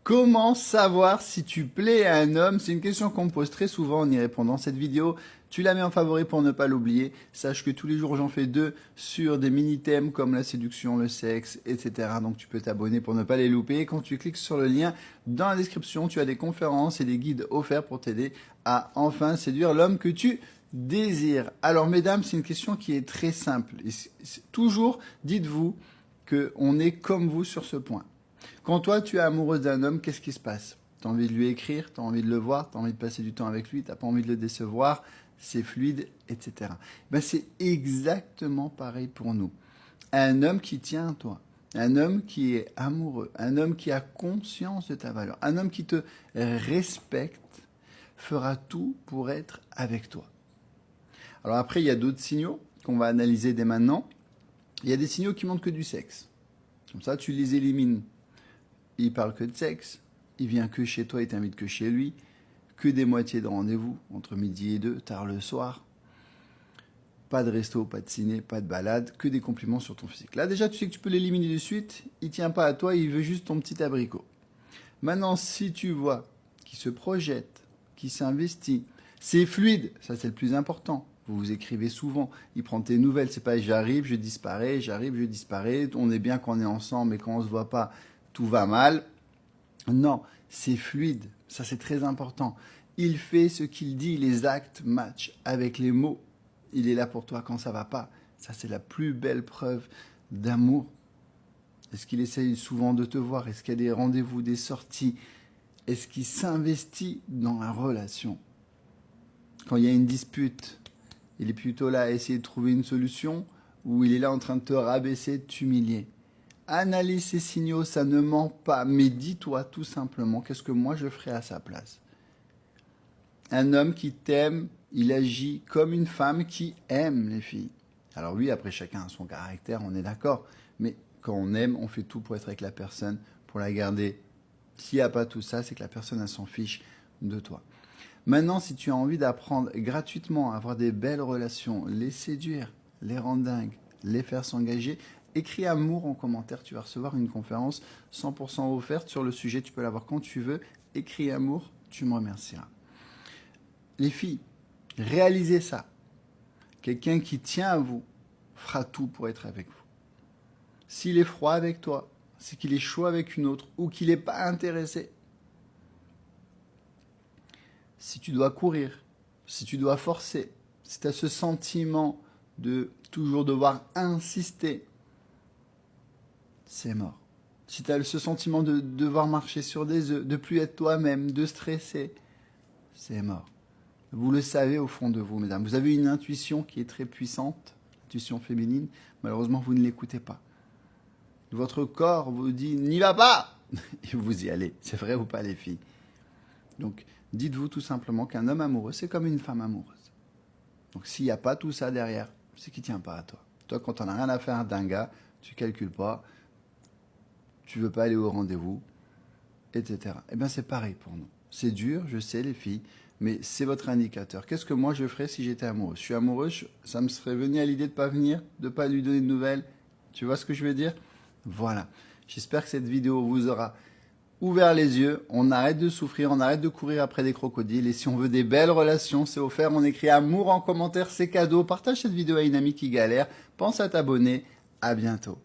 Comment savoir si tu plais à un homme? C'est une question qu'on me pose très souvent en y répondant. Cette vidéo, tu la mets en favori pour ne pas l'oublier. Sache que tous les jours, j'en fais 2 sur des mini-thèmes comme la séduction, le sexe, etc. Donc tu peux t'abonner pour ne pas les louper. Quand tu cliques sur le lien dans la description, tu as des conférences et des guides offerts pour t'aider à enfin séduire l'homme que tu désires. Alors mesdames, c'est une question qui est très simple. Toujours, dites-vous qu'on est comme vous sur ce point. Quand toi, tu es amoureuse d'un homme, qu'est-ce qui se passe? Tu as envie de lui écrire, tu as envie de le voir, tu as envie de passer du temps avec lui, tu n'as pas envie de le décevoir, c'est fluide, etc. Ben, c'est exactement pareil pour nous. Un homme qui tient à toi, un homme qui est amoureux, un homme qui a conscience de ta valeur, un homme qui te respecte, fera tout pour être avec toi. Alors après, il y a d'autres signaux qu'on va analyser dès maintenant. Il y a des signaux qui montrent que du sexe. Comme ça, tu les élimines. Il parle que de sexe, il vient que chez toi, il t'invite que chez lui, que des moitiés de rendez-vous, entre midi et 2, tard le soir. Pas de resto, pas de ciné, pas de balade, que des compliments sur ton physique. Là déjà, tu sais que tu peux l'éliminer de suite, il tient pas à toi, il veut juste ton petit abricot. Maintenant, si tu vois qu'il se projette, qu'il s'investit, c'est fluide, ça c'est le plus important. Vous vous écrivez souvent, il prend tes nouvelles, c'est pas j'arrive, je disparais, on est bien quand on est ensemble, mais quand on se voit pas, tout va mal. Non, c'est fluide, ça c'est très important. Il fait ce qu'il dit, les actes matchent avec les mots. Il est là pour toi quand ça va pas. Ça c'est la plus belle preuve d'amour. Est-ce qu'il essaye souvent de te voir? Est-ce qu'il y a des rendez-vous, des sorties? Est-ce qu'il s'investit dans la relation? Quand il y a une dispute, il est plutôt là à essayer de trouver une solution ou il est là en train de te rabaisser, de t'humilier? Analyse ces signaux, ça ne ment pas, mais dis-toi tout simplement, qu'est-ce que moi je ferais à sa place? Un homme qui t'aime, il agit comme une femme qui aime les filles. Alors oui, après chacun a son caractère, on est d'accord, mais quand on aime, on fait tout pour être avec la personne, pour la garder. S'il n'y a pas tout ça, c'est que la personne, elle s'en fiche de toi. Maintenant, si tu as envie d'apprendre gratuitement à avoir des belles relations, les séduire, les rendre dingues, les faire s'engager, écris amour en commentaire, tu vas recevoir une conférence 100% offerte sur le sujet, tu peux l'avoir quand tu veux. Écris amour, tu me remercieras. Les filles, réalisez ça. Quelqu'un qui tient à vous fera tout pour être avec vous. S'il est froid avec toi, c'est qu'il est chaud avec une autre ou qu'il n'est pas intéressé. Si tu dois courir, si tu dois forcer, si tu as ce sentiment de toujours devoir insister, c'est mort. Si tu as ce sentiment de devoir marcher sur des œufs, de plus être toi-même, de stresser, c'est mort. Vous le savez au fond de vous, mesdames. Vous avez une intuition qui est très puissante, intuition féminine. Malheureusement, vous ne l'écoutez pas. Votre corps vous dit « n'y va pas !» et vous y allez. C'est vrai ou pas, les filles? Donc, dites-vous tout simplement qu'un homme amoureux, c'est comme une femme amoureuse. Donc, s'il n'y a pas tout ça derrière, c'est qu'il ne tient pas à toi. Toi, quand tu n'en as rien à faire d'un gars, tu ne calcules pas, tu ne veux pas aller au rendez-vous, etc. Eh bien, c'est pareil pour nous. C'est dur, je sais, les filles, mais c'est votre indicateur. Qu'est-ce que moi, je ferais si j'étais amoureux? Je suis amoureux, ça me serait venu à l'idée de ne pas venir, de ne pas lui donner de nouvelles. Tu vois ce que je veux dire? Voilà. J'espère que cette vidéo vous aura ouvert les yeux. On arrête de souffrir, on arrête de courir après des crocodiles. Et si on veut des belles relations, c'est offert. On écrit amour en commentaire, c'est cadeau. Partage cette vidéo à une amie qui galère. Pense à t'abonner. À bientôt.